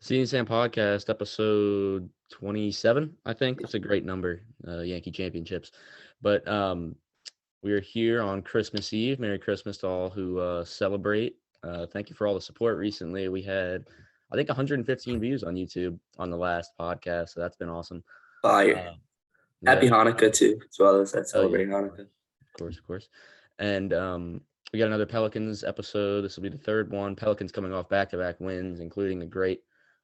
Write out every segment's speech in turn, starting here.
CD&SAM podcast, episode 27, I think. That's a great number, Yankee championships. But we're here on Christmas Eve. Merry Christmas to all who celebrate. Thank you for all the support recently. We had, I think, 115 views on YouTube on the last podcast, so that's been awesome. Fire. Yeah. Happy Hanukkah too, as well as that celebrating Hanukkah. Of course. And we got another Pelicans episode. This will be the third one. Pelicans coming off back-to-back wins, including a great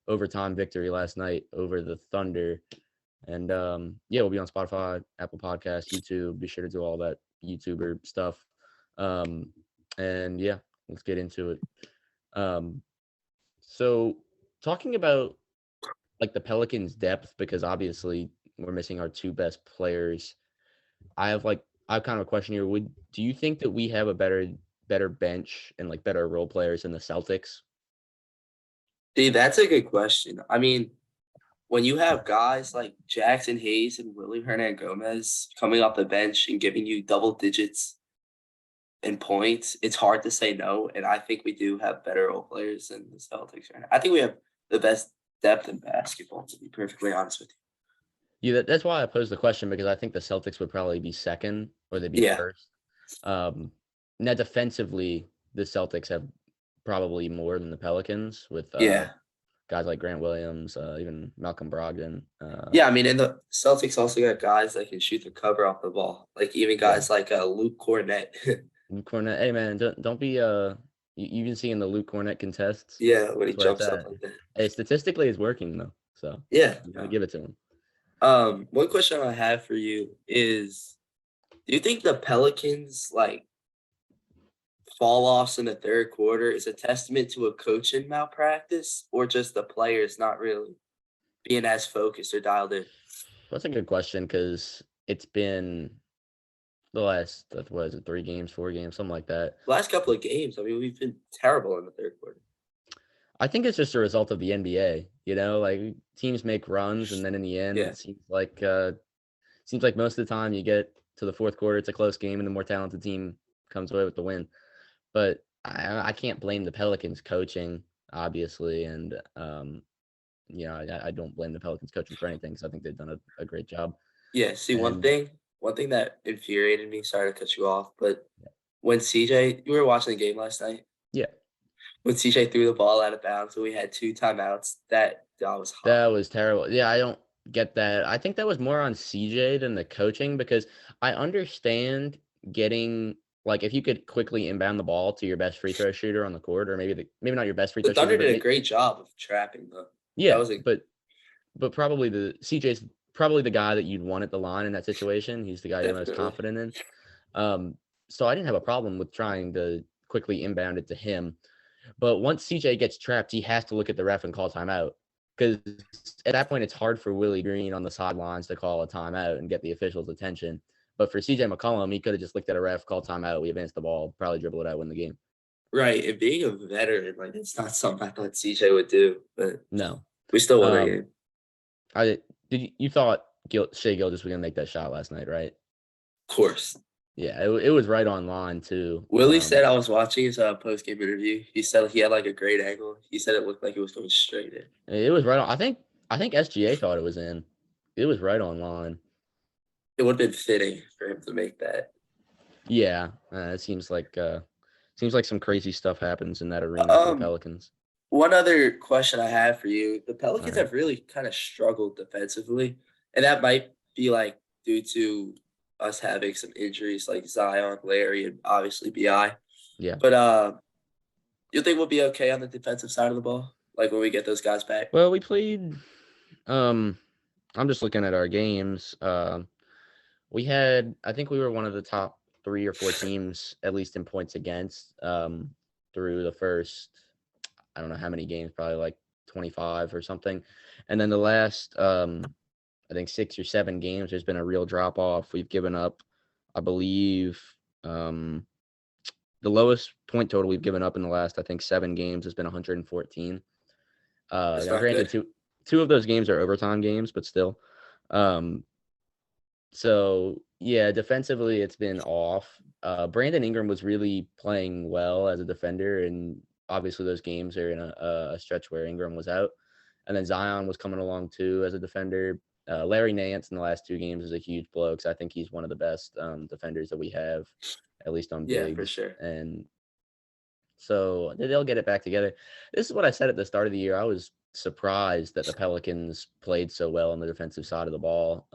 overtime victory last night over the Thunder. And we'll be on Spotify, Apple Podcasts, YouTube. Be sure to do all that YouTuber stuff. Let's get into it. So talking about like the Pelicans' depth, because obviously we're missing our two best players. I have kind of a question here. Do you think that we have a better bench and like better role players than the Celtics? See, that's a good question. I mean, when you have guys like Jackson Hayes and Willie Hernangomez coming off the bench and giving you double digits in points, it's hard to say no. And I think we do have better role players than the Celtics right now. I think we have the best depth in basketball, to be perfectly honest with you. Yeah, that's why I posed the question, because I think the Celtics would probably be second or they'd be first. Now, defensively, the Celtics have probably more than the Pelicans with guys like Grant Williams, even Malcolm Brogdon. I mean, and the Celtics also got guys that can shoot the cover off the ball, like even guys like Luke Cornett. Luke Cornett, hey man, don't be you've been seeing the Luke Cornett contests. Yeah, when he jumps up like that. Hey, statistically, it's working though, so yeah, you gotta give it to him. One question I have for you is, do you think the Pelicans fall offs in the third quarter is a testament to a coaching malpractice, or just the players not really being as focused or dialed in? That's a good question, because it's been the last, 3 games, 4 games, something like that. Last couple of games, I mean, we've been terrible in the third quarter. I think it's just a result of the NBA. You know, like teams make runs, and then in the end, it seems like most of the time you get to the fourth quarter, it's a close game, and the more talented team comes away with the win. But I can't blame the Pelicans coaching, obviously, and I don't blame the Pelicans coaching for anything, because I think they've done a great job. Yeah. See, one thing that infuriated me. Sorry to cut you off, but when CJ, you were watching the game last night. Yeah. When CJ threw the ball out of bounds, and we had 2 timeouts. That was hot. That was terrible. Yeah, I don't get that. I think that was more on CJ than the coaching, because I understand getting, like, if you could quickly inbound the ball to your best free throw shooter on the court, or maybe not your best free throw shooter. The Thunder did a great job of trapping though. Yeah, but probably CJ's probably the guy that you'd want at the line in that situation. He's the guy you're most confident in. So I didn't have a problem with trying to quickly inbound it to him. But once CJ gets trapped, he has to look at the ref and call timeout, because at that point it's hard for Willie Green on the sidelines to call a timeout and get the officials' attention. But for CJ McCollum, he could have just looked at a ref, called timeout, we advanced the ball, probably dribble it out, win the game. Right, and being a veteran, like, it's not something I thought CJ would do, but no, we still won the game. You thought Shai Gilgeous was gonna make that shot last night, right? Of course. Yeah, it was right on line too. Willie said, I was watching his post-game interview. He said he had like a great angle. He said it looked like it was going straight in. It was right on. I think SGA thought it was in. It was right on line. It would have been fitting for him to make that. Yeah, it seems like some crazy stuff happens in that arena for the Pelicans. One other question I have for you: the Pelicans have really kind of struggled defensively, and that might be like due to us having some injuries like Zion, Larry, and obviously BI. Yeah. But you think we'll be okay on the defensive side of the ball, like when we get those guys back? Well, we played. I'm just looking at our games. We had, I think we were one of the top 3 or 4 teams, at least in points against, through the first, I don't know how many games, probably like 25 or something. And then the last, I think 6 or 7 games, there's been a real drop off. We've given up, I believe, the lowest point total we've given up in the last, I think, 7 games has been 114. Granted, two of those games are overtime games, but still. So yeah, defensively it's been off. Brandon Ingram was really playing well as a defender, and obviously those games are in a stretch where Ingram was out. And then Zion was coming along too as a defender. Larry Nance in the last 2 games is a huge blow because I think he's one of the best defenders that we have, at least on Yeah, for bigs. sure. And so they'll get it back together. This is what I said at the start of the year. I was surprised that the Pelicans played so well on the defensive side of the ball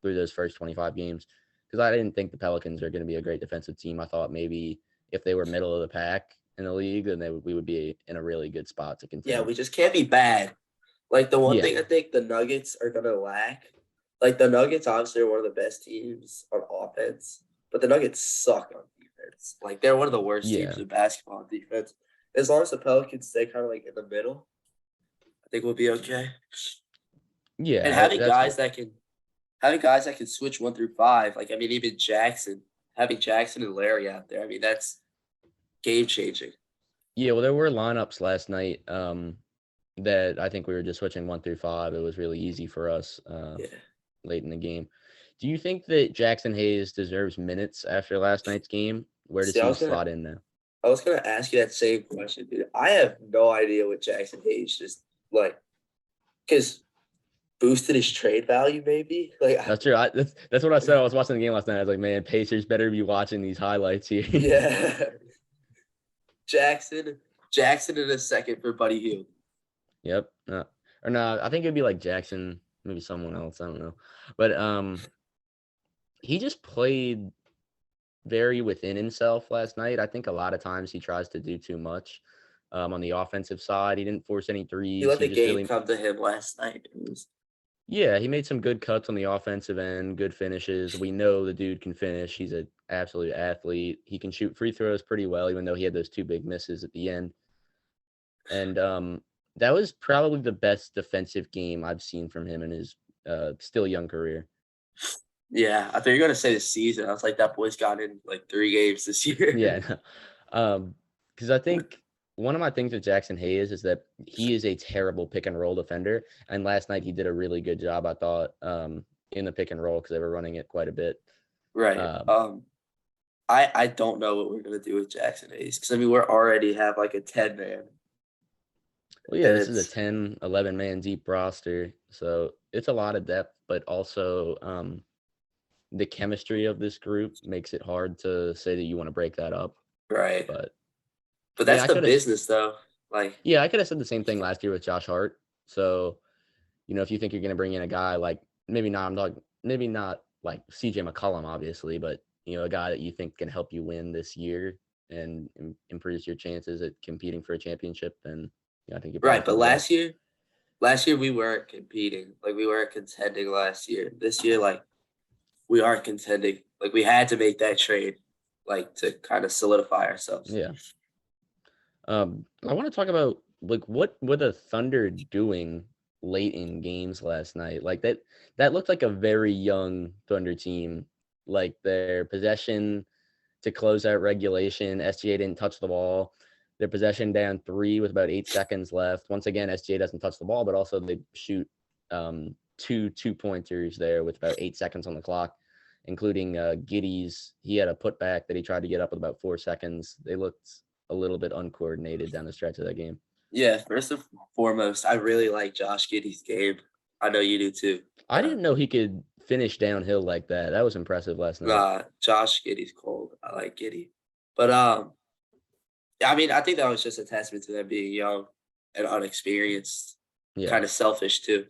through those first 25 games because I didn't think the Pelicans are going to be a great defensive team. I thought maybe if they were middle of the pack in the league, then we would be in a really good spot to contend. Yeah, we just can't be bad. Like the one Yeah. thing I think the Nuggets are gonna lack, like the Nuggets obviously are one of the best teams on offense, but the Nuggets suck on defense. Like they're one of the worst teams in basketball on defense. As long as the Pelicans stay kind of like in the middle, I think we'll be okay. Yeah, And having guys that can switch 1 through 5, like I mean even having Jackson and Larry out there, I mean that's game changing. Yeah, well, there were lineups last night that I think we were just switching 1 through 5. It was really easy for us late in the game. Do you think that Jackson Hayes deserves minutes after last night's game? Where does he slot in now? I was going to ask you that same question, dude. I have no idea what Jackson Hayes just like, because boosted his trade value, maybe. Like that's true. That's what I said. I was watching the game last night. I was like, man, Pacers better be watching these highlights here. Yeah. Jackson in a second for Buddy Hield. Yep. Or no, I think it'd be like Jackson, maybe someone else. I don't know. But he just played very within himself last night. I think a lot of times he tries to do too much on the offensive side. He didn't force any threes. He let the game come to him last night. Yeah, he made some good cuts on the offensive end, good finishes. We know the dude can finish. He's an absolute athlete. He can shoot free throws pretty well, even though he had those 2 big misses at the end. And that was probably the best defensive game I've seen from him in his still young career. Yeah, I thought you were gonna say the season. I was like, that boy's got in like 3 games this year. Yeah, because I think one of my things with Jackson Hayes is that he is a terrible pick and roll defender. And last night he did a really good job, I thought, in the pick and roll because they were running it quite a bit. Right. I don't know what we're gonna do with Jackson Hayes because I mean we're already have like a 10-man. Well, yeah, this is a 10, 11-man deep roster, so it's a lot of depth, but also the chemistry of this group makes it hard to say that you want to break that up. Right. But that's the business, though. Like, yeah, I could have said the same thing last year with Josh Hart. So, if you think you're going to bring in a guy like maybe not like CJ McCollum, obviously, but a guy that you think can help you win this year and improves your chances at competing for a championship, then I think you're right. But last year we weren't competing. Like we weren't contending last year. This year, like we are contending. Like we had to make that trade, like to kind of solidify ourselves. Yeah. I want to talk about like what were the Thunder doing late in games last night? Like that looked like a very young Thunder team. Like their possession to close out regulation, SGA didn't touch the ball. Their possession down 3 with about 8 seconds left. Once again, SGA doesn't touch the ball, but also they shoot 2 2-pointers there with about 8 seconds on the clock, including Giddey's. He had a putback that he tried to get up with about 4 seconds. They looked a little bit uncoordinated down the stretch of that game. Yeah, first and foremost, I really like Josh Giddey's game. I know you do too. I didn't know he could finish downhill like that. That was impressive last night. Josh Giddey's cold. I like Giddey. But I mean, I think that was just a testament to them being young and unexperienced, kind of selfish too.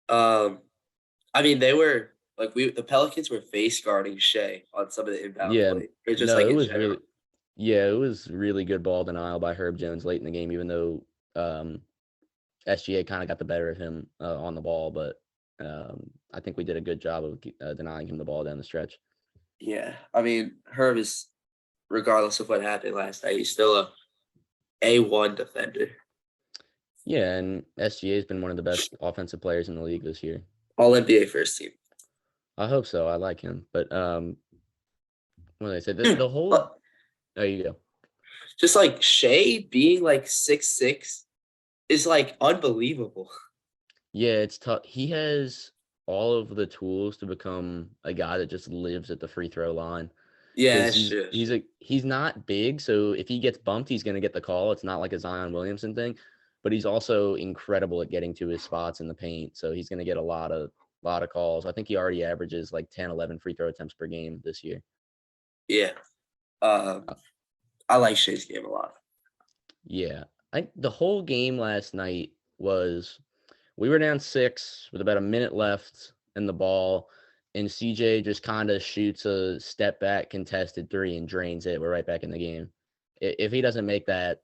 I mean, they were like the Pelicans were face guarding Shea on some of the inbound play. It was really good ball denial by Herb Jones late in the game, even though SGA kind of got the better of him on the ball. But I think we did a good job of denying him the ball down the stretch. Yeah, I mean, Herb is, regardless of what happened last night, he's still A1 defender. Yeah, and SGA has been one of the best offensive players in the league this year. All NBA first team. I hope so. I like him. But what did I say? The whole there you go. Just like Shea being like 6'6" is like unbelievable. Yeah, it's tough. He has all of the tools to become a guy that just lives at the free throw line. Yeah, he's not big, so if he gets bumped, he's gonna get the call. It's not like a Zion Williamson thing. but he's also incredible at getting to his spots in the paint. So he's going to get a lot of calls. I think he already averages like 10, 11 free throw attempts per game this year. Yeah. I like Shea's game a lot. Yeah. The whole game last night was we were down 6 with about a minute left in the ball, and CJ just kind of shoots a step back contested 3 and drains it. We're right back in the game. If he doesn't make that,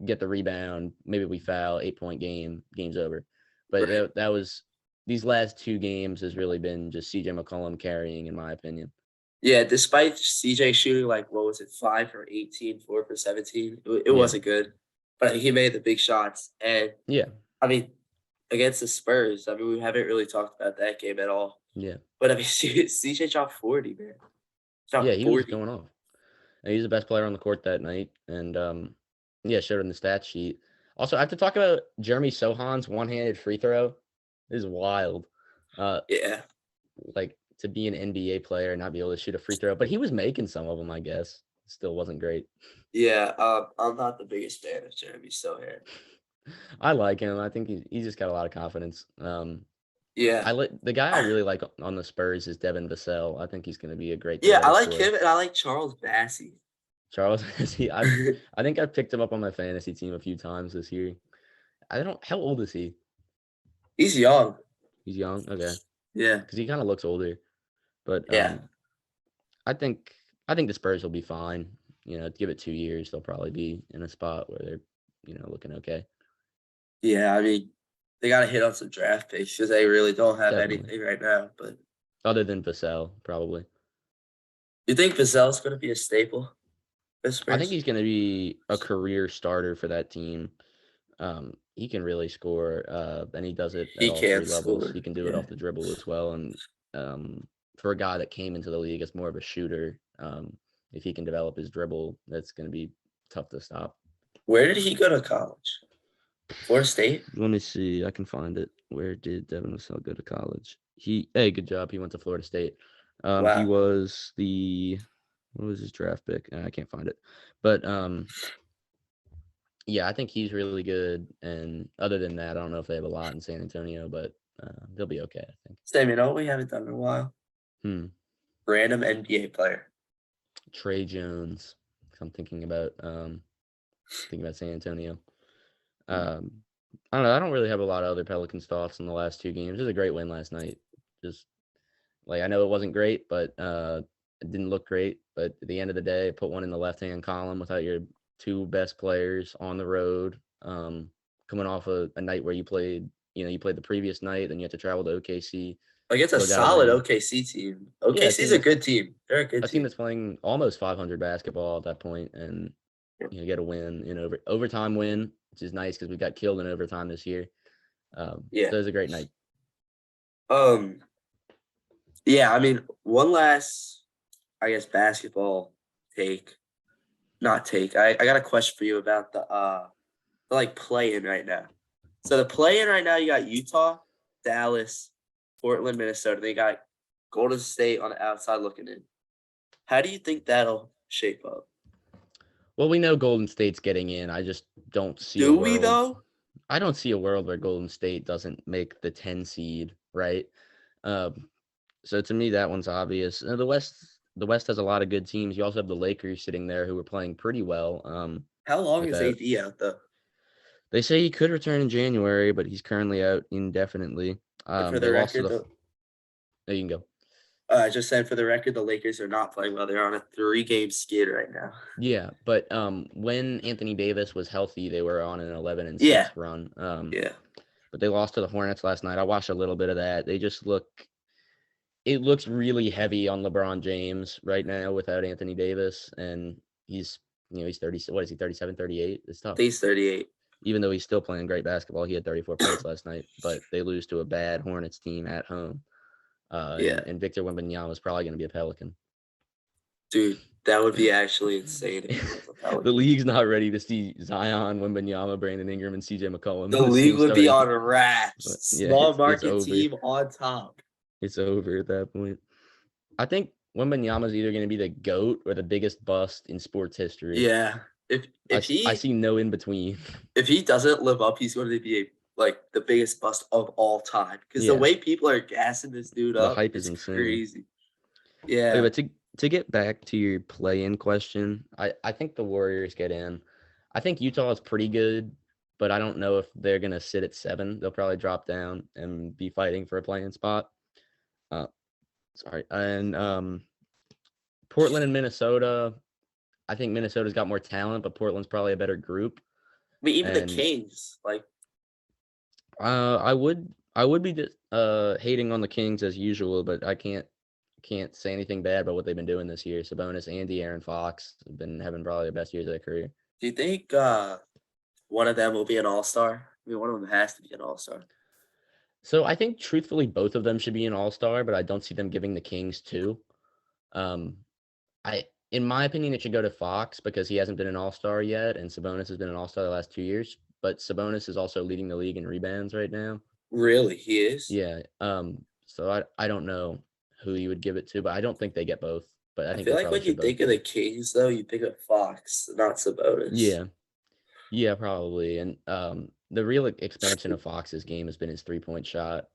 get the rebound, maybe we foul, 8-point game, game's over. But Right. that was these last 2 games has really been just CJ McCollum carrying, in my opinion. Yeah, despite CJ shooting like, what was it, 5 for 18, 4 for 17, it wasn't good. But he made the big shots. And Yeah. I mean, against the Spurs, I mean, we haven't really talked about that game at all. Yeah. But I mean, CJ dropped 40, man. Yeah, he was 40. going off. And he's the best player on the court that night. And yeah, showed in the stat sheet. Also, I have to talk about Jeremy Sohan's one-handed free throw. This is wild. Yeah. Like to be an NBA player and not be able to shoot a free throw, but he was making some of them, I guess. Still wasn't great. Yeah, I'm not the biggest fan of Jeremy Sohan. I like him. I think he's just got a lot of confidence. Yeah. The guy I really like on the Spurs is Devin Vassell. I think he's going to be a great. Yeah, I like him, and I like Charles Bassey. Charles Bassey. I think I picked him up on my fantasy team a few times this year. How old is he? He's young. He's young. Okay. Yeah. Because he kind of looks older, but yeah. I think the Spurs will be fine. Give it 2 years, they'll probably be in a spot where they're looking okay. Yeah, I mean, they got to hit on some draft picks because they really don't have Definitely. anything right now. But other than Vassell, probably. You think Vassell's going to be a staple? I think he's going to be a career starter for that team. He can really score, and he does it at all 3 levels. He can do it off the dribble as well. And for a guy that came into the league as more of a shooter, if he can develop his dribble, that's going to be tough to stop. Where did he go to college? Florida State? Let me see. I can find it. Where did Devin Vassell go to college? Good job. He went to Florida State. Wow. He was what was his draft pick? I can't find it. But yeah, I think he's really good. And other than that, I don't know if they have a lot in San Antonio, but they'll be okay, I think. Sam, you know what we haven't done in a while? Random NBA player. Trey Jones. I'm thinking about San Antonio. I don't know. I don't really have a lot of other Pelicans thoughts in the last 2 games. It was a great win last night. Just like I know it wasn't great, but it didn't look great. But at the end of the day, put one in the left-hand column without your 2 best players on the road. Coming off a night where you played the previous night, then you have to travel to OKC. Like it's a solid OKC team. OKC's a good team. They're a good team. A team that's playing almost 500 basketball at that point, and get a win in overtime win, which is nice because we got killed in overtime this year. So it was a great night. Yeah, I mean, one last, I guess, basketball take. Not take. I got a question for you about the play-in right now. So the play-in right now, you got Utah, Dallas, Portland, Minnesota. They got Golden State on the outside looking in. How do you think that'll shape up? Well, we know Golden State's getting in. I just don't see. Do we though? I don't see a world where Golden State doesn't make the 10 seed, right? So to me, that one's obvious. The West has a lot of good teams. You also have the Lakers sitting there who are playing pretty well. How long is AD out though? They say he could return in January, but he's currently out indefinitely. For the record, you can go. I just said for the record, the Lakers are not playing well. They're on a 3-game skid right now. Yeah, but when Anthony Davis was healthy, they were on an 11-6 run. But they lost to the Hornets last night. I watched a little bit of that. They just it looks really heavy on LeBron James right now without Anthony Davis, and he's 30. What is he? 37, 38? It's tough. He's 38. Even though he's still playing great basketball, he had 34 points last night. But they lose to a bad Hornets team at home. And Victor Wembanyama is probably going to be a Pelican. Dude, that would be actually insane. The league's not ready to see Zion, Wembanyama, Brandon Ingram, and CJ McCollum. The league would be on wraps. Small market team on top. It's over at that point. I think Wembanyama is either going to be the GOAT or the biggest bust in sports history. Yeah. I see no in between. if he doesn't live up, he's going to be like the biggest bust of all time. Because the Yeah, way people are gassing this dude the up, hype is it's insane. crazy. Okay, Yeah, but to get back to your play-in question, I think the Warriors get in. I think Utah is pretty good, but I don't know if they're gonna sit at 7. They'll probably drop down and be fighting for a play-in spot. Uh, sorry, and Portland and Minnesota. I think Minnesota's got more talent, but Portland's probably a better group. I mean, even the And Kings, like I would be hating on the Kings as usual, but I can't say anything bad about what they've been doing this year. Sabonis and De'Aaron Fox have been having probably the best years of their career. do you think one of them will be an all-star? I mean, one of them has to be an all-star. So I think truthfully both of them should be an all-star, but I don't see them giving the Kings two. Um, in my opinion, it should go to Fox because he hasn't been an all-star yet, and Sabonis has been an all-star the last 2 years. But Sabonis is also leading the league in rebounds right now. Really, he is? Yeah. So I don't know who you would give it to, but I don't think they get both. But I I think feel they like probably when you should both think of get the it. Kings, though, you think of Fox, not Sabonis. Yeah. Yeah, probably. And the real expansion of Fox's game has been his 3-point shot.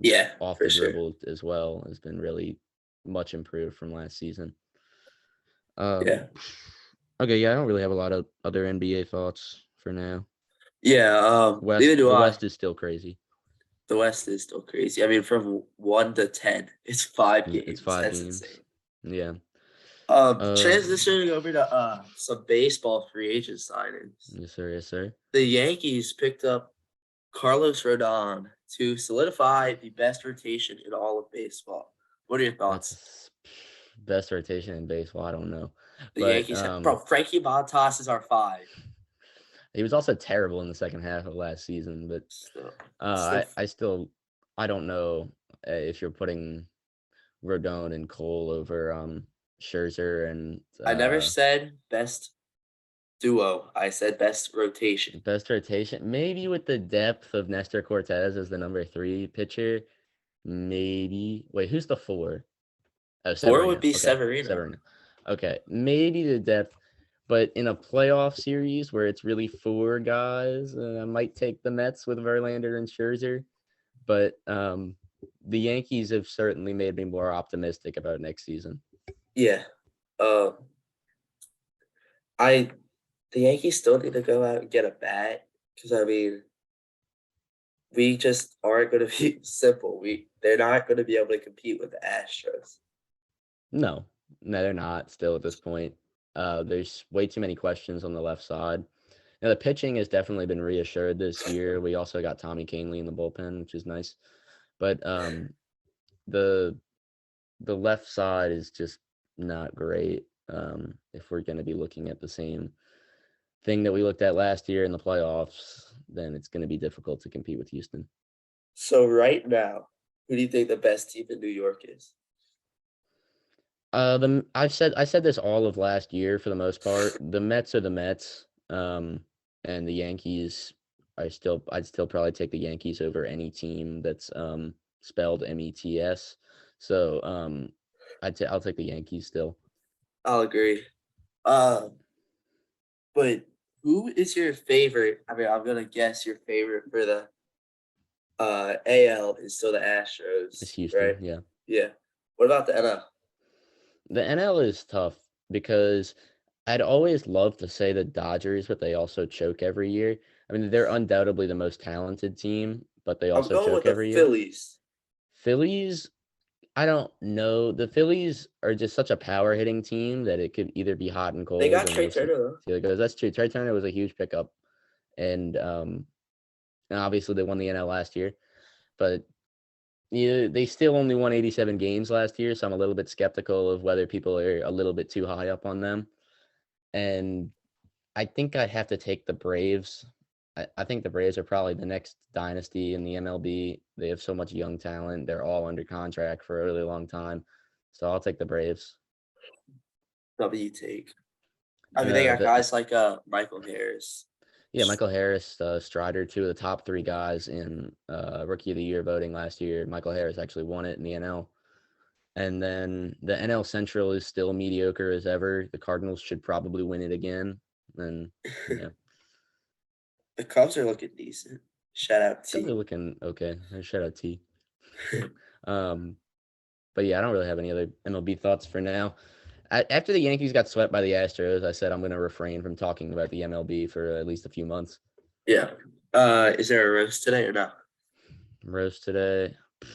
Yeah, Off for the sure. dribble as well has been really much improved from last season. Yeah. Okay, yeah, I don't really have a lot of other NBA thoughts for now. Yeah, neither do The I. West is still crazy. The West is still crazy. I mean, from 1 to 10, it's 5 It's games. 5 That's games. insane. Yeah. Transitioning over to some baseball free agent signings. Yes, sir. Yes, sir. The Yankees picked up Carlos Rodon to solidify the best rotation in all of baseball. What are your thoughts? That's best rotation in baseball. I don't know, The but Yankees have, bro, Frankie Montas is our 5. he was also terrible in the second half of last season. But Still, uh, still, I don't know if you're putting Rodon and Cole over Scherzer and I never said best duo. I said best rotation. best rotation. Maybe with the depth of Nestor Cortez as the number 3 pitcher. Maybe. Wait, who's the 4? Oh, 4 would Severino. be Okay, Severino. Severino. Okay, maybe the depth, but in a playoff series where it's really 4 guys, I might take the Mets with Verlander and Scherzer. But the Yankees have certainly made me more optimistic about next season. Yeah. Uh, the Yankees still need to go out and get a bat because I mean, we just aren't going to be simple. They're not going to be able to compete with the Astros. No, they're not still at this point. There's way too many questions on the left side. Now, the pitching has definitely been reassured this year. We also got Tommy Kahnle in the bullpen, which is nice. But the left side is just not great. If we're going to be looking at the same thing that we looked at last year in the playoffs, then it's going to be difficult to compete with Houston. So right now, who do you think the best team in New York is? I said this all of last year for the most part. The Mets are the Mets, and the Yankees. I'd still probably take the Yankees over any team that's spelled METS. So I'll take the Yankees still. I'll agree. Uh, but who is your favorite? I mean, I'm gonna guess your favorite for the AL is still the It's Astros, Houston, right? yeah. Yeah. What about the NL? The NL is tough because I'd always love to say the Dodgers, but they also choke every year. I mean, they're undoubtedly the most talented team, but they I'm also going with choke the every year. Phillies. Phillies, I don't know. The Phillies are just such a power hitting team that it could either be hot and They cold, got and Trey we'll see Turner though. how it goes. That's true. Trey Turner was a huge pickup, and obviously they won the NL last year, but yeah, they still only won 87 games last year, so I'm a little bit skeptical of whether people are a little bit too high up on them. And I think I'd have to take the Braves. I think the Braves are probably the next dynasty in the MLB. They have so much young talent. They're all under contract for a really long time. So I'll take the Braves. W take. I mean, they got guys like Michael Harris. Yeah, Michael Harris, Strider, 2 of the top 3 guys in Rookie of the Year voting last year. Michael Harris actually won it in the NL. And then the NL Central is still mediocre as ever. The Cardinals should probably win it again. And yeah, The Cubs are looking decent. Shout out Cubs are T. looking okay. Shout out T. um, but yeah, I don't really have any other MLB thoughts for now. After the Yankees got swept by the Astros, I said I'm going to refrain from talking about the MLB for at least a few months. Yeah. Is there a roast today or not? Roast today. I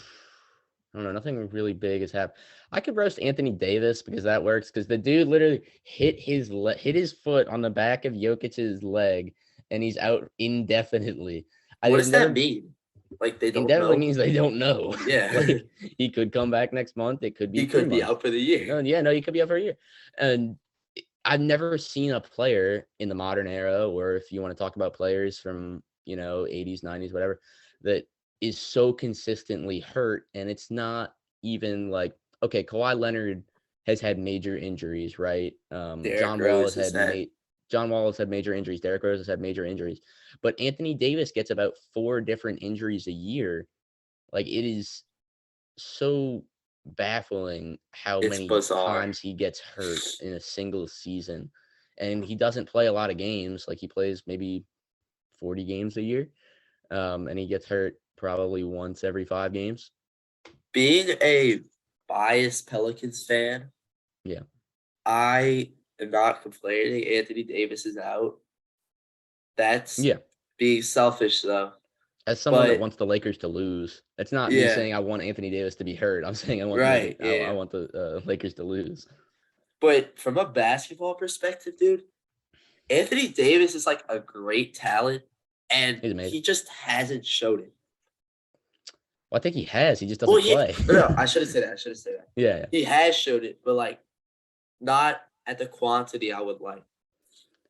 don't know. Nothing really big has happened. I could roast Anthony Davis because that works. Because the dude literally hit his foot on the back of Jokic's leg, and he's out indefinitely. What does that mean? Like they don't Indefinitely know? means they don't know. Yeah. Like he could come back next month. It could be He 3 could be months. out for the year. No, he could be out for a year. And I've never seen a player in the modern era, or if you want to talk about players from 80s, 90s, whatever, that is so consistently hurt. And it's not even like, okay, Kawhi Leonard has had major injuries, right? Derrick Rose is that. John Wall has had major injuries. Derrick Rose has had major injuries. But Anthony Davis gets about 4 different injuries a year. Like, it is so baffling how It's many bizarre. times he gets hurt in a single season. And he doesn't play a lot of games. Like, he plays maybe 40 games a year. And he gets hurt probably once every 5 games. Being a biased Pelicans fan, Yeah. I am not complaining. Anthony Davis is out. That's Yeah. being selfish, though. As someone that But wants the Lakers to lose, it's not me yeah, saying I want Anthony Davis to be hurt. I'm saying I want right, I yeah. want the Lakers to lose. But from a basketball perspective, dude, Anthony Davis is like a great talent, and He's amazing. he just hasn't showed it. Well, I think he has. He just doesn't play. No, I should have said that. Yeah. He has showed it, but like not at the quantity I would like.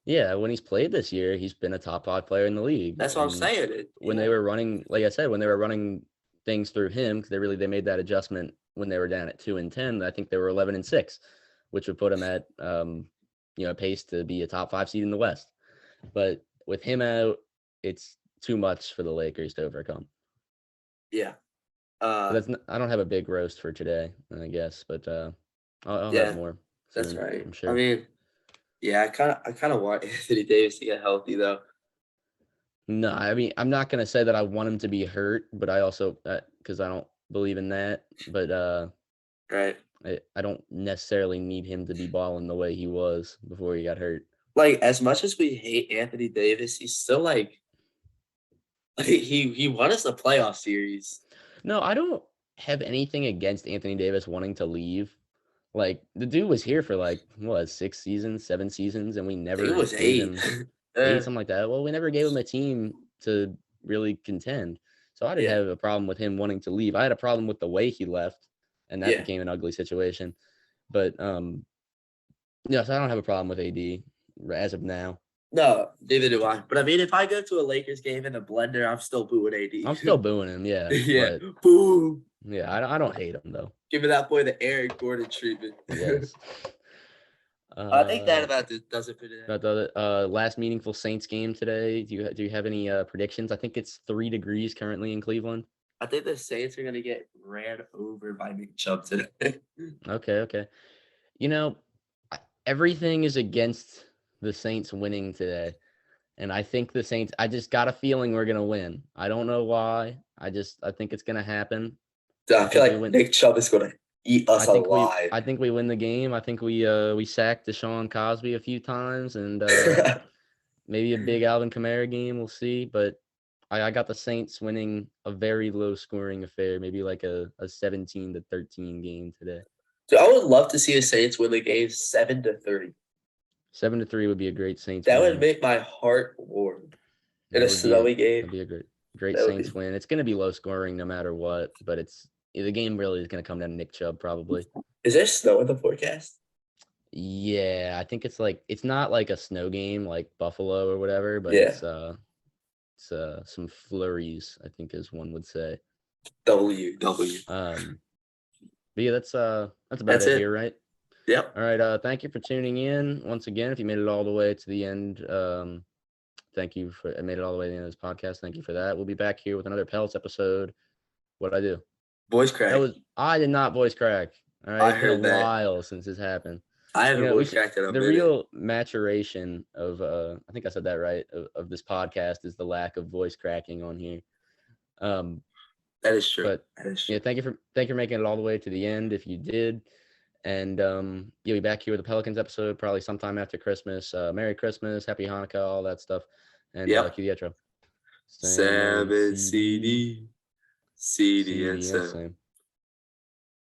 Yeah, when he's played this year, he's been a top 5 player in the league. That's what I'm saying. When they were running, like I said, when they were running things through him, because they made that adjustment when they were down at 2-10. I think they were 11-6, which would put him at pace to be a top 5 seed in the West. But with him out, it's too much for the Lakers to overcome. Yeah. I don't have a big roast for today, I guess, but I'll have more soon, that's right. I'm sure. I mean, yeah, I kind of want Anthony Davis to get healthy though. No, I mean, I'm not gonna say that I want him to be hurt, but I also because I don't believe in that. But right. I don't necessarily need him to be balling the way he was before he got hurt. Like, as much as we hate Anthony Davis, he's still like he won us a playoff series. No, I don't have anything against Anthony Davis wanting to leave. Like, the dude was here for like 6 seasons, 7 seasons, and we never It was gave 8. him 8, something like that. Well, we never gave him a team to really contend. So I didn't have a problem with him wanting to leave. I had a problem with the way he left, and that became an ugly situation. But so I don't have a problem with AD as of now. No, neither do I. But I mean, if I go to a Lakers game in a blender, I'm still booing AD. I'm still booing him, yeah. Yeah, but, boo. Yeah, I don't hate him though. Giving that boy the Eric Gordon treatment. Yes. I think that about does it for today. About the last meaningful Saints game today. Do you have any predictions? I think it's 3 degrees currently in Cleveland. I think the Saints are gonna get ran over by Nick Chubb today. Okay. Everything is against the Saints winning today. And I think the Saints, I just got a feeling we're going to win. I don't know why. I think it's going to happen. I feel like Nick Chubb is going to eat us alive. I think we win the game. I think we sacked Deshaun Cosby a few times, and maybe a big Alvin Kamara game. We'll see. But I got the Saints winning a very low scoring affair, maybe like a 17-13 game today. So I would love to see the Saints win the game 7-3. 7-3 would be a great Saints win. That win. would make my heart warm. In a snowy game. That'd be a great Saints win. It's going to be low scoring no matter what, but the game really is going to come down to Nick Chubb probably. Is there snow in the forecast? Yeah, I think it's not like a snow game like Buffalo or whatever, but it's some flurries, I think, as one would say. W. But yeah, that's about it here, right? Yep. All right. Thank you for tuning in once again. If you made it all the way to the end, thank you for made it all the way to the end of this podcast. Thank you for that. We'll be back here with another Pellets episode. What'd I do? Voice crack. I did not voice crack. All right. I heard it's been a while since this happened. I You haven't know, we voice should. cracked in a The minute. real maturation of I think I said that right, of this podcast is the lack of voice cracking on here. That is true. But That is yeah, true. thank you for making it all the way to the end if you did. And you'll be back here with the Pelicans episode probably sometime after Christmas. Merry Christmas, Happy Hanukkah, all that stuff. And Yep. cue the outro. Sam Sam and and CD, CD. CD and CD and Sam. Sam.